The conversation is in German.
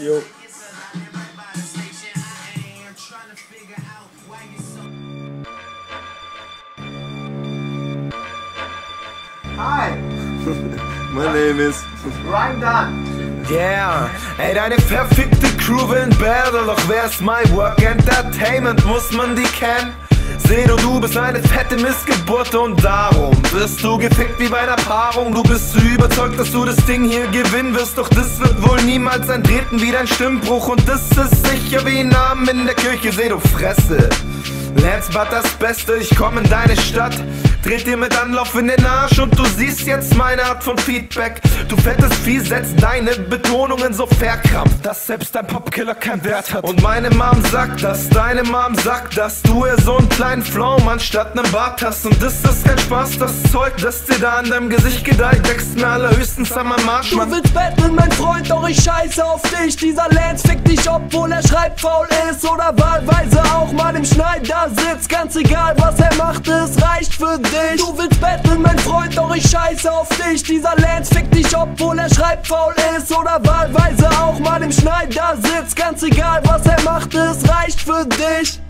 Jo. Hi, My name is... Ryan Dunn. Yeah, ey, deine verfickte Crew will in Battle, doch wer ist My Work Entertainment, muss man die kennen? Sedo, du bist eine fette Missgeburt und darum wirst du gefickt wie bei einer Paarung. Du bist so überzeugt, dass du das Ding hier gewinnen wirst, doch das wird wohl niemals eintreten wie dein Stimmbruch. Und das ist sicher wie ein Namen in der Kirche, Sedo, Fresse. Lance Butters Beste, ich komm in deine Stadt, dreht dir mit Anlauf in den Arsch und du siehst jetzt meine Art von Feedback. Du fettes Vieh setzt deine Betonungen so verkrampft, dass selbst dein Popkiller keinen Wert hat. Und meine Mom sagt das, deine Mom sagt, dass du eher so einen kleinen Flaum anstatt nem Bart hast. Und das ist kein Spaß, das Zeug, das dir da an deinem Gesicht gedeiht, wächst mir allerhöchstens an meinem Arsch, Mann. Du willst Batman, mein Freund, doch ich scheiße auf dich. Dieser Lance fickt dich, obwohl er schreibfaul ist oder wahlweise auch mal im Schneider sitzt. Ganz egal, was er macht, es reicht für dich. Du willst Batman, mein Freund, doch ich scheiße auf dich. Dieser Lance fickt dich, obwohl er schreibfaul ist oder wahlweise auch mal im Schneider sitzt. Ganz egal, was er macht, es reicht für dich.